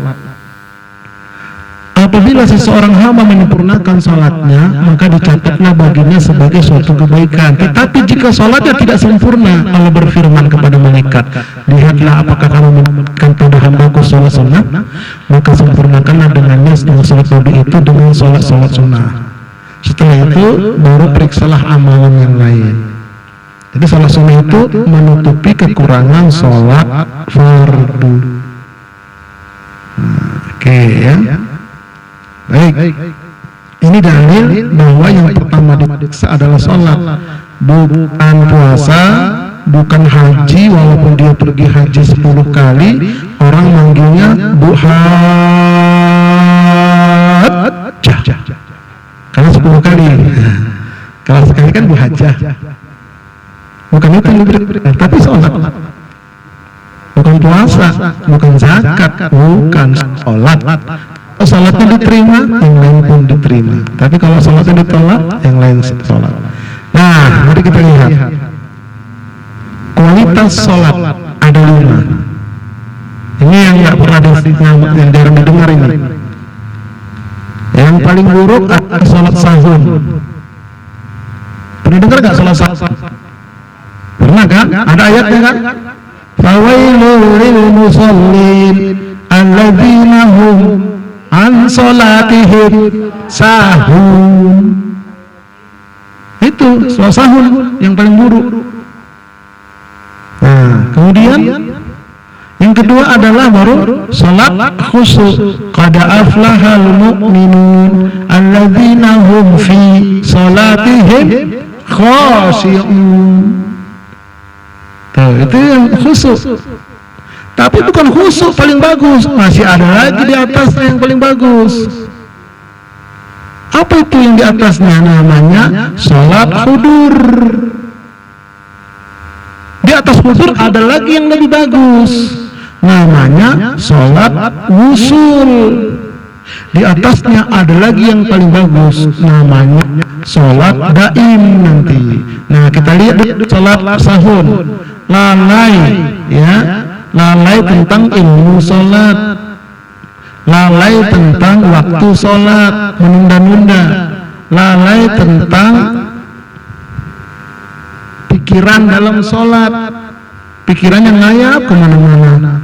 Apabila seseorang hamba menyempurnakan sholatnya, maka dicatatlah baginya sebagai suatu kebaikan. Tetapi jika sholatnya tidak sempurna, Allah berfirman kepada malaikat, lihatlah apakah kamu menemukan pada hambaku sholat sunnah, maka sempurnakanlah dengannya sholat Nabi itu dengan sholat sunnah. Setelah itu baru periksalah amalan yang lain. Jadi sholat sunnah itu menutupi kekurangan sholat fardu. Oke ya. Baik. Ini dalil bahwa yang pertama diperiksa adalah sholat, bukan puasa, bukan haji. Walaupun dia pergi haji 10 kali, orang manggilnya buhajjah karena 10 kali. Kalau sekali kan buhajjah. Bukan itu yang diberikan, tapi sholat. Bukan puasa, bukan zakat, bukan sholat. Sholatnya diterima, yang lain pun diterima. Tapi kalau sholatnya ditolak, yang lain sholat. Nah, mari kita lihat kualitas sholat ada 5. Ini yang nggak pernah yang jarang didengar ini. Yang paling buruk adalah sholat sahur. Pernah dengar nggak sholat sahur? Pernah kan? Ada ayatnya kan? Fawailul lil musallin alladzina hum an sholatihim sahun. Itu sholat sahun yang paling buruk. Nah, kemudian yang kedua adalah baru sholat khusyuk. Qad aflahal mu'minun alladzina hum fi sholatihim khashi'un. Tuh, itu yang khusyuk. Tapi bukan khusyuk paling bagus, masih ada lagi di atasnya yang paling bagus. Apa itu yang di atasnya? Namanya sholat khudur. Di atas khudur ada lagi yang lebih bagus, namanya sholat wusul. Di atasnya ada lagi yang paling bagus, namanya sholat daim nanti. Nah, kita lihat sholat sahun, lalai, ya, lalai tentang ilmu sholat, lalai tentang waktu sholat, menunda-nunda, lalai tentang pikiran dalam sholat, pikirannya ngayap kemana-mana,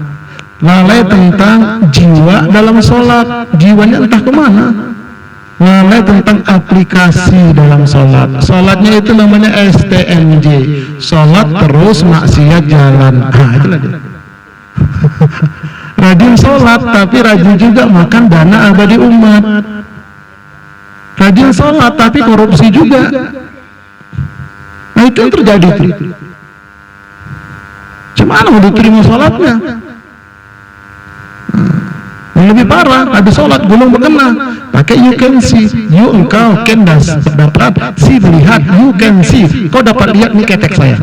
lalai tentang jiwa dalam sholat, jiwanya entah kemana, lalai tentang aplikasi dalam sholat. Sholatnya itu namanya STMJ, sholat terus maksiat jalan. Nah, itulah dia. Rajin sholat tapi rajin juga makan dana abadi umat, rajin sholat tapi korupsi juga. Nah, itu yang terjadi tuh. Gimana mau diterima sholatnya? Yang lebih parah, habis sholat gulung berkena, pakai you can see, you engkau can dapat si melihat, you can see, kau dapat lihat nih ketek saya.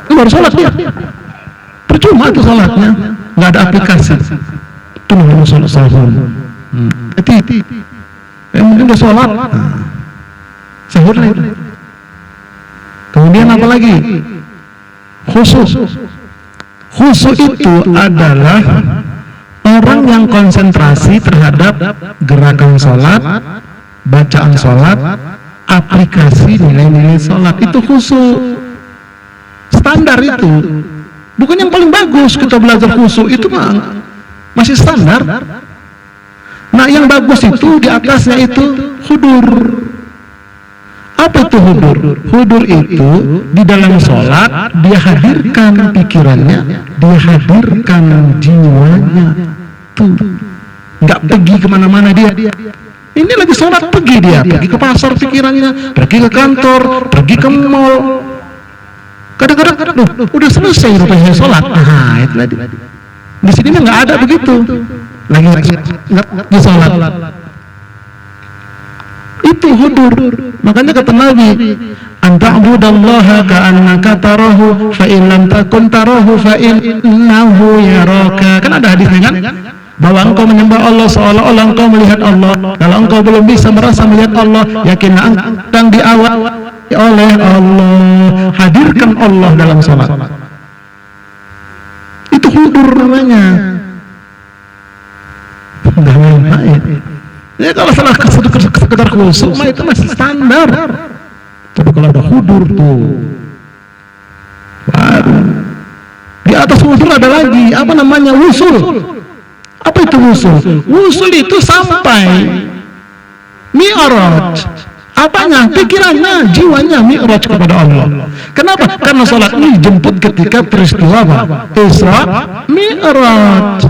Itu baru sholat dia. Percuma itu sholatnya, nggak ada aplikasi. Itu namanya sholat sahur. Yang penting udah sholat, sahur lagi. Kemudian apa lagi? Khusyuk. Khusyuk itu adalah orang yang konsentrasi terhadap gerakan sholat, bacaan sholat, aplikasi nilai-nilai sholat. Itu khusyuk. Standar itu. Bukan yang paling bagus kita belajar khusyuk, itu mah masih standar. Nah, yang bagus itu di atasnya itu hudur. Apa itu hudur? Hudur itu di dalam sholat dia hadirkan pikirannya, dia hadirkan jiwanya. Tuh, nggak pergi kemana-mana dia. Ini lagi sholat pergi dia, pergi ke pasar pikirannya, pergi ke kantor, pergi ke mall. Kadang-kadang, udah selesai rupanya sholat. Nah, itu tadi. Di sini mah nggak ada begitu. Lagi sholat. Itu hudur. Makanya kata Nabi, anta'budallaha ka'annaka tarahu fa in lam takun tarahu fa innahu yaraka. Kan ada hadisnya kan? Bahwa engkau menyembah Allah seolah-olah engkau melihat Allah. Kalau engkau belum bisa merasa melihat Allah, yakinlah engkau diawasi oleh Allah. Hadirkan Allah dalam salat. Itu hudur namanya. Enggak main-main. Ya kalau salah sekedar khusyuk mah itu masih standar. Tapi kalau ada hudur tuh baru. Di atas hudur ada lagi, apa namanya, wusul. Apa itu wusul? Wusul itu sampai mi'raj. Apanya? Pikirannya, jiwanya mi'raj kepada Allah. Kenapa? Karena sholat ini dijemput ketika peristiwa apa? Isra mi'raj.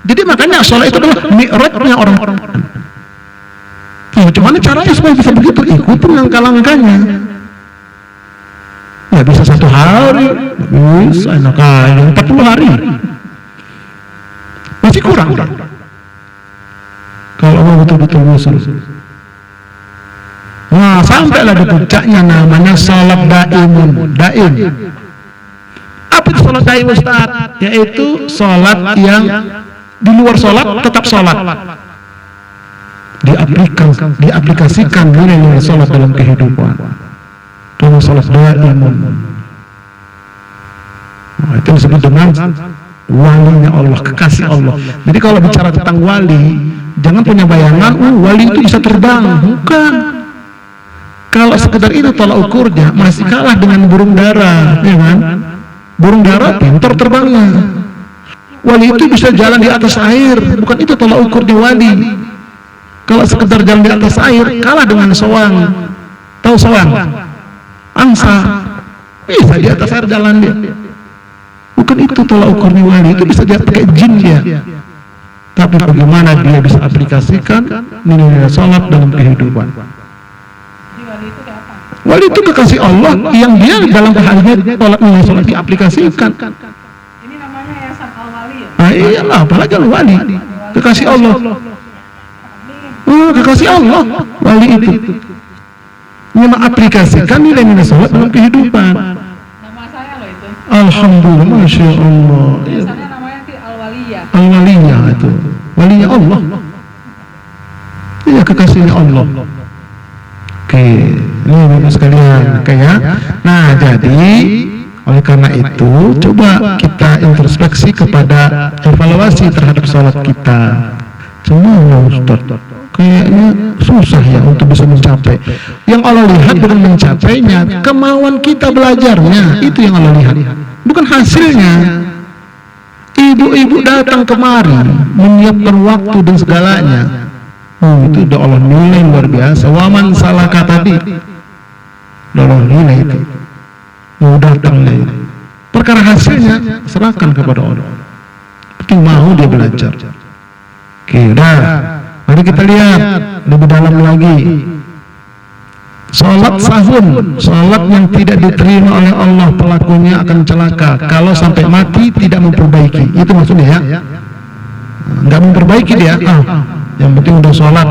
Jadi makanya sholat itu adalah mi'rajnya orang-orang. Cuman caranya supaya bisa begitu, ikutin langkah-langkahnya. Nggak bisa 1 hari, bisa enak aja 40 hari. Masih kurang. Kalau mau betul-betul wusul. Nah, sampailah di puncaknya namanya sholat daimun. Daim. Apa itu sholat daim, Ustaz? Yaitu sholat yang di luar sholat tetap sholat. Diaplikasikan nilai-nilai sholat dalam kehidupan. Itu sholat daimun. Nah, itu disebut dengan walinya Allah, kekasih Allah. Jadi kalau bicara tentang wali, jangan punya bayangan, wali itu bisa terbang. Bukan. Kalau sekedar itu tolak ukurnya masih kalah dengan burung dara, ya kan? Burung dara pintar terbangnya. Wali itu bisa jalan di atas air, bukan itu tolak ukurnya wali. Kalau sekedar jalan di atas air, kalah dengan soang. Tahu soang? Angsa. Bisa di atas air jalan dia. Bukan itu tolak ukurnya wali, itu bisa dia pakai jin dia. Tapi bagaimana dia bisa aplikasikan nilai sholat dalam kehidupan? Wali itu kekasih Allah yang dia dalam kehadirnya sholat diaplikasikan. Ini namanya yayasan al-wali ya? Nah iyalah, apalagi wali, kekasih Allah. Kekasih Allah, wali itu mengaplikasikan nilai-nilai sholat dalam kehidupan. Nama saya loh itu. Alhamdulillah, masya Allah. Biasanya namanya Al-Waliyah. Al-Waliyah itu, walinya Allah. Iya, kekasihnya Allah. Oke, ini bapak sekalian, kayak. Nah, jadi oleh karena itu, coba kita introspeksi kepada evaluasi terhadap sholat kita. Semua Ustaz, kayaknya susah ya untuk bisa mencapai. Yang Allah lihat bukan mencapainya, kemauan kita belajarnya, itu yang Allah lihat, bukan hasilnya. Ibu-ibu datang kemari menyiapkan waktu dan segalanya. Itu udah Allah nilai luar biasa. Waman salaka tadi, udah Allah nilai itu. Mau datangnya itu. Perkara hasilnya serahkan kepada Allah. Tapi mau dia belajar. Oke, udah. Mari kita lihat lebih dalam lagi. Salat sahun, salat yang tidak diterima oleh Allah, pelakunya akan celaka kalau sampai mati tidak memperbaiki. Itu maksudnya ya. Enggak memperbaiki dia. Yang penting udah salat,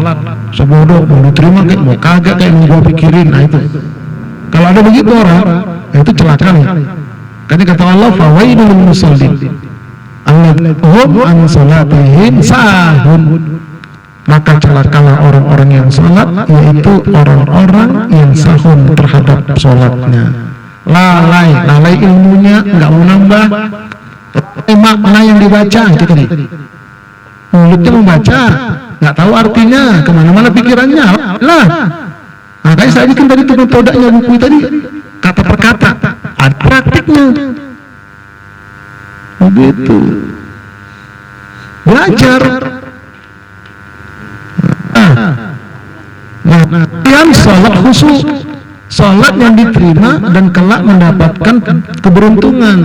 sebodoh mau diterima kayak mau kagak kayak mau gua pikirin. Nah itu. Kalau ada begitu orang, itu celaka nih. Karena kata Allah, fawailul lil musallin alladzina an salatihim sahun. Maka celakalah orang-orang yang salat, yaitu orang-orang yang sahun terhadap salatnya. Lalai ilmunya, nggak mau nambah. Makna yang dibaca itu tadi. Mulutnya membaca, nggak tahu artinya, kemana-mana pikirannya. Lah, makanya saya bikin tadi tuh metodenya buku tadi, kata per kata, ada praktiknya. Begitu. Belajar. Yang sholat khusus, sholat yang diterima dan kelak mendapatkan keberuntungan.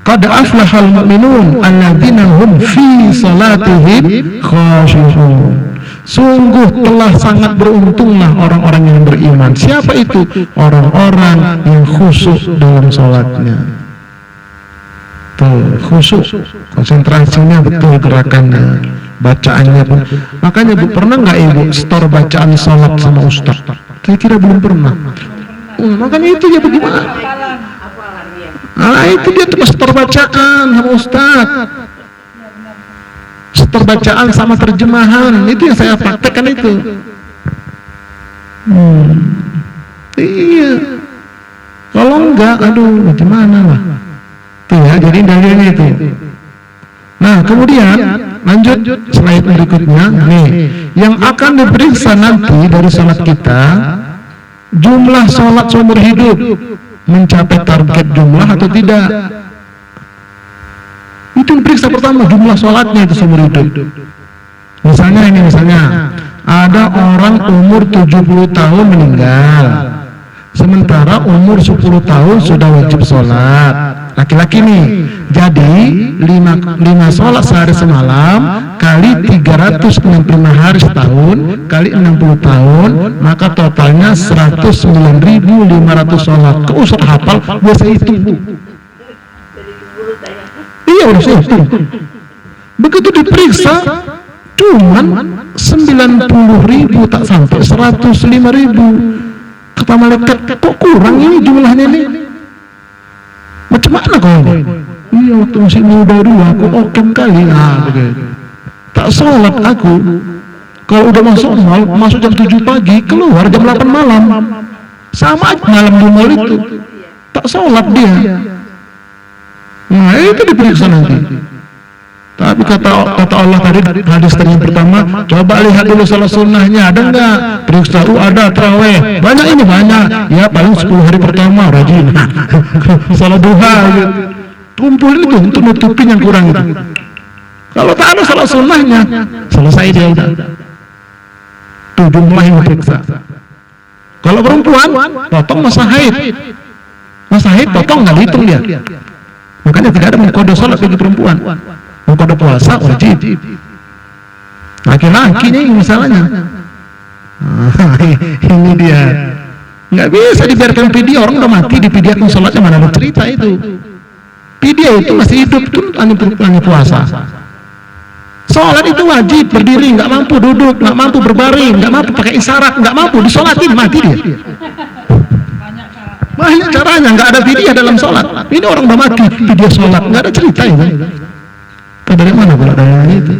Qad aflahal mu'minun alladzina hum fi sholatihim khashi'un. Sungguh telah sangat beruntunglah orang-orang yang beriman. Siapa itu? Orang-orang yang khusyuk dalam sholatnya. Tuh, khusyuk, konsentrasinya betul, gerakannya, bacaannya pun. Makanya Bu, pernah nggak Ibu store bacaan sholat sama Ustaz? Saya kira belum pernah. Makanya itu ya bagaimana? Itu dia tuh store bacaan sama Ustaz. Store bacaan sama terjemahan, itu yang saya praktekkan itu. Iya. Kalau enggak, aduh, gimana lah? Tuh ya, jadi dalilnya itu. Nah, kemudian lanjut slide berikutnya. Nih, yang akan diperiksa nanti dari sholat kita, jumlah sholat seumur hidup, mencapai target jumlah atau tidak. Itu diperiksa pertama, jumlah sholatnya itu seumur hidup. Misalnya ada orang umur 70 tahun meninggal, sementara umur 10 tahun sudah wajib sholat. Laki-laki nih, jadi 5 sholat sehari semalam kali 365 hari setahun kali 60 tahun, maka totalnya 109.500 sholat. Ke Ustaz hafal, biasa itu Bu. Iya udah itu. Begitu diperiksa, cuman 90.000, tak sampai 105.000. Kata malaikat, kok kurang ini jumlahnya nih? Macam mana kau ini? Iya, waktu masih muda dulu aku okem kali. Nah, begitu. Tak sholat aku. Kalau udah masuk jam 7 pagi, keluar jam 8 malam. Sama aja malam di mall itu. Tak sholat dia. Nah, itu diperiksa nanti. Tapi kata Allah tadi, hadis tadi yang pertama, coba lihat dulu sholat sunnahnya, ada enggak? Periksa, ada terawih, banyak ini banyak. Ya paling 10 hari pertama rajin. Sholat duha, gitu. Kumpulin itu untuk nutupin yang kurang itu. Kalau tak ada sholat sunnahnya, selesai dia udah. Tuh jumlah yang diperiksa. Kalau perempuan, potong masa haid. Masa haid potong nggak dihitung dia. Makanya tidak ada mengkode sholat bagi perempuan. Mengkode puasa wajib. Laki-laki ini masalahnya. Ini dia. Nggak bisa dibiarkan video, orang udah mati dipidiakan sholatnya, mana ada cerita itu. Video itu masih hidup tuh hanya puasa. Sholat itu wajib berdiri, nggak mampu duduk, nggak mampu berbaring, nggak mampu pakai isyarat, nggak mampu disolatin, mati dia. Banyak caranya, nggak ada video dalam sholat. Ini orang udah mati, video sholat, nggak ada cerita ini. Dari mana pula dayanya itu?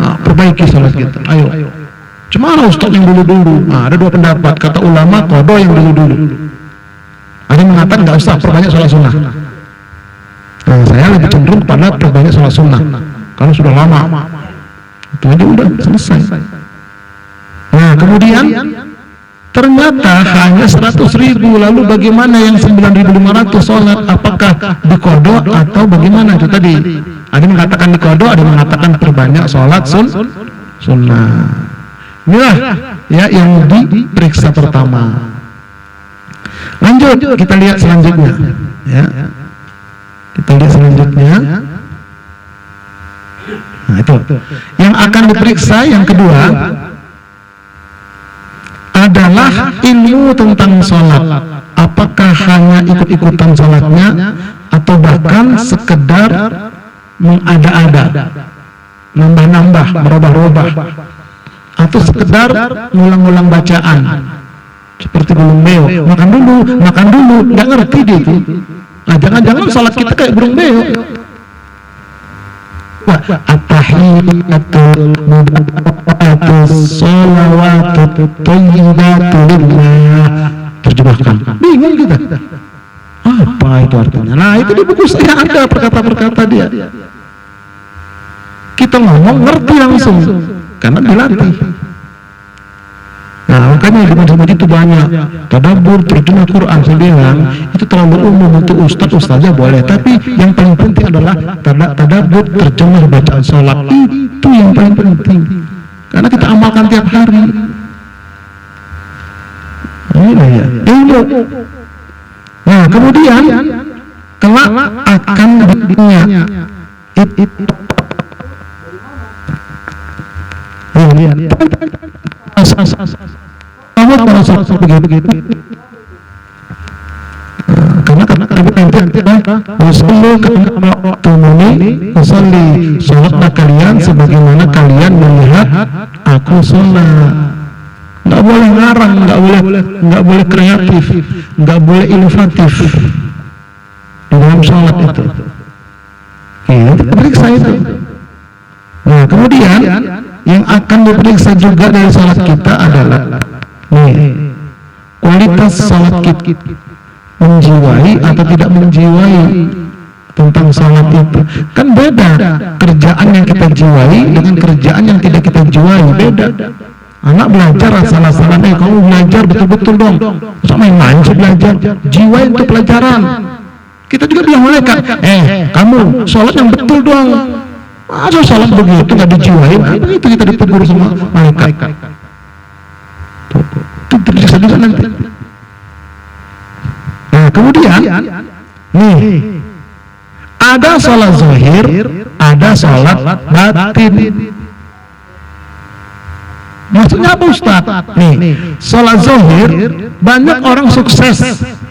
Nah, perbaiki sholat kita, ayo. Cuma ustaz yang dulu-dulu. Nah, ada dua pendapat, kata ulama, qada yang dulu-dulu. Ada yang mengatakan nggak usah, perbanyak sholat sunnah. Nah, saya lebih cenderung pada perbanyak sholat sunnah. Kalau sudah lama, itu aja udah selesai. Nah, kemudian ternyata hanya 100.000. Lalu bagaimana yang 9.500 sholat? Apakah diqada atau bagaimana itu tadi? Ada yang mengatakan diqada, ada yang mengatakan perbanyak sholat sunnah. Inilah ya yang diperiksa pertama. Lanjut, kita lihat selanjutnya. Ya, kita lihat selanjutnya. Nah, itu yang akan diperiksa yang kedua adalah ilmu tentang sholat. Apakah hanya ikut-ikutan sholatnya atau bahkan sekedar mengada-ada, nambah-nambah, merubah-rubah, atau sekedar ngulang-ngulang bacaan seperti burung beo, makan dulu, nggak ngerti dia itu. Nah, jangan-jangan sholat kita kayak burung beo. At-tahiyatul mubarakatuh sholawatut thayyibatu lillah. Terjemahkan, bingung kita. Apa itu artinya? Nah, itu di buku saya ada perkata-perkata dia. Kita ngomong ngerti langsung karena dilatih. Nah, makanya di masjid itu banyak tadabbur, terjemah Quran. Saya bilang itu terlalu umum, itu ustaz-ustaznya boleh, tapi yang paling penting adalah tadabbur, terjemah bacaan sholat. Itu yang paling penting karena kita amalkan tiap hari. Ini ya ilmu. Nah, kemudian kelak akan ditanya begitu. Karena nanti sholatlah kalian sebagaimana kalian melihat aku sholat. Nggak boleh ngarang, nggak boleh kreatif, nggak boleh inovatif di dalam sholat itu. Periksa itu. Nah, kemudian yang akan diperiksa juga dari sholat kita adalah kualitas sholat kita, menjiwai atau tidak menjiwai tentang sholat itu. Kan beda kerjaan yang kita jiwai dengan kerjaan yang tidak kita jiwai, beda. Anak belajar salah-salah, kamu belajar betul-betul dong, masa main-main sih belajar, jiwai untuk pelajaran. Kita juga bilang malaikat, kamu sholat yang betul dong, masa sholat begitu nggak dijiwain? Itu kita ditegur sama malaikat. Itu terjadi juga nanti. Nah, kemudian ada sholat zahir, ada sholat batin. Maksudnya apa Ustaz? Sholat zahir banyak orang sukses.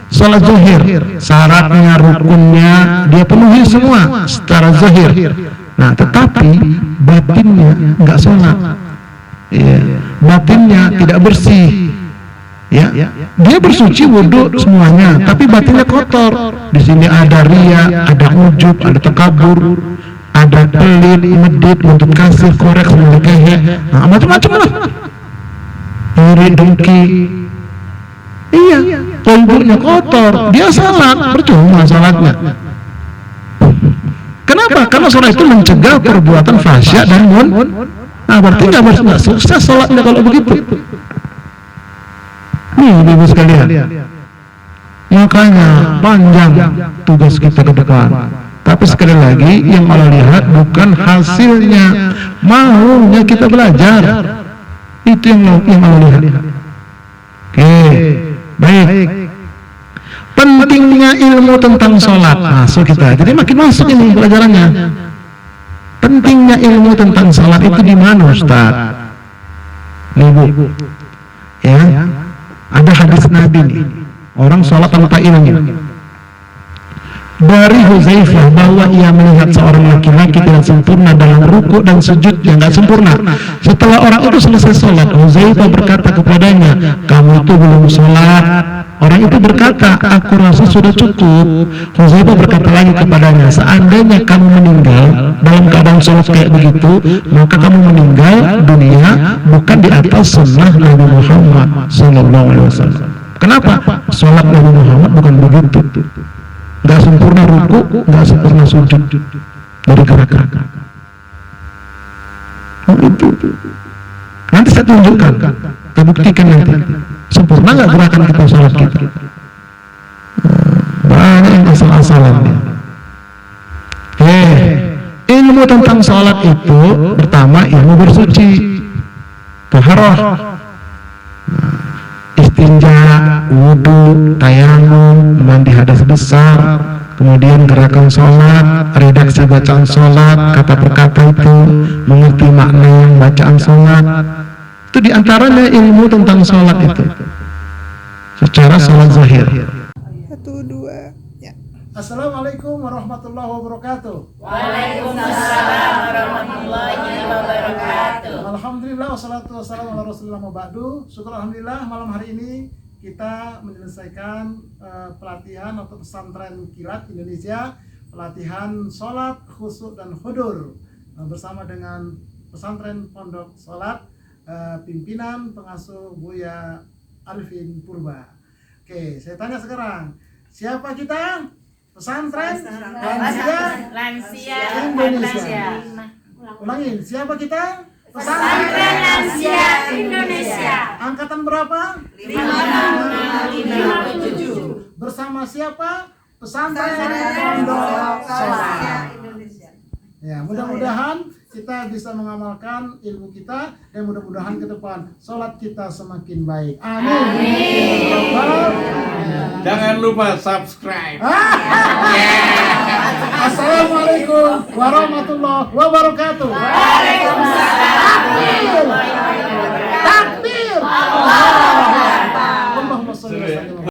Sholat zahir syaratnya, rukunnya dia penuhi semua secara zahir. Nah, tetapi batinnya nggak sholat. Batinnya tidak bersih. Dia bersuci wudhu semuanya, tapi batinnya kotor. Di sini ada ria, ada ujub, ada takabur, ada pelit, medit, untuk kasih, korek, kehe, nah, macam-macam lah. Iri, dengki. Kolbunya kotor, dia salat, percuma salatnya. Kenapa? Karena sholat itu mencegah perbuatan fahsya dan nah, berarti nggak sukses sholatnya kalau begitu. Ibu sekalian, makanya panjang tugas kita ke depan. Tapi sekali lagi yang Allah lihat bukan hasilnya, maunya kita belajar. Itu yang Allah lihat. Baik. Pentingnya ilmu tentang sholat masuk kita. Jadi makin masuk ini pelajarannya. Pentingnya ilmu tentang sholat itu di mana, Ustaz? Nih Bu, ada hadis Nabi nih. Orang sholat tanpa ilmu. dari Huzaifah bahwa ia melihat seorang laki-laki tidak sempurna dalam ruku dan sujud yang nggak sempurna. Setelah orang itu selesai sholat, Huzaifah berkata kepadanya, kamu itu belum sholat. Orang itu berkata, aku rasa sudah cukup. Huzaifah berkata lagi kepadanya, seandainya kamu meninggal dalam keadaan sholat kayak begitu, maka kamu meninggal dunia bukan di atas sunnah Nabi Muhammad Sallallahu Alaihi Wasallam. Kenapa? Sholat Nabi Muhammad bukan begitu. Nggak sempurna ruku, nggak sempurna sujud dari gerakan. Oh, itu. Nanti saya tunjukkan, kita buktikan nanti. Sempurna nggak gerakan kita sholat kita? Banyak yang asal-asalan. Ilmu tentang sholat itu pertama ilmu bersuci, taharah, istinja, wudu, tayamum, mandi hadas besar, kemudian gerakan sholat, redaksi bacaan sholat, kata per kata itu, mengerti makna yang bacaan sholat. Itu diantaranya ilmu tentang sholat itu secara sholat zahir. 1, 2, ya. Assalamualaikum warahmatullahi wabarakatuh. Waalaikumsalam warahmatullahi wabarakatuh. Alhamdulillah wassalatu wassalamu ala rasulillah wa ba'du. Syukur alhamdulillah malam hari ini kita menyelesaikan pelatihan atau pesantren kilat Indonesia, pelatihan sholat khusyuk dan hudur bersama dengan pesantren pondok sholat pimpinan pengasuh Buya Arifin Purba. Oke, saya tanya sekarang, siapa kita? Pesantren Lansia Indonesia. Ulangin, siapa kita? Pesantren Lansia Indonesia. Angkatan berapa? 57. Bersama siapa? Pesantren pondok sholat. Ya, mudah-mudahan kita bisa mengamalkan ilmu kita dan mudah-mudahan ke depan sholat kita semakin baik. Amin. Jangan lupa subscribe. Assalamualaikum warahmatullahi wabarakatuh. Waalaikumsalam.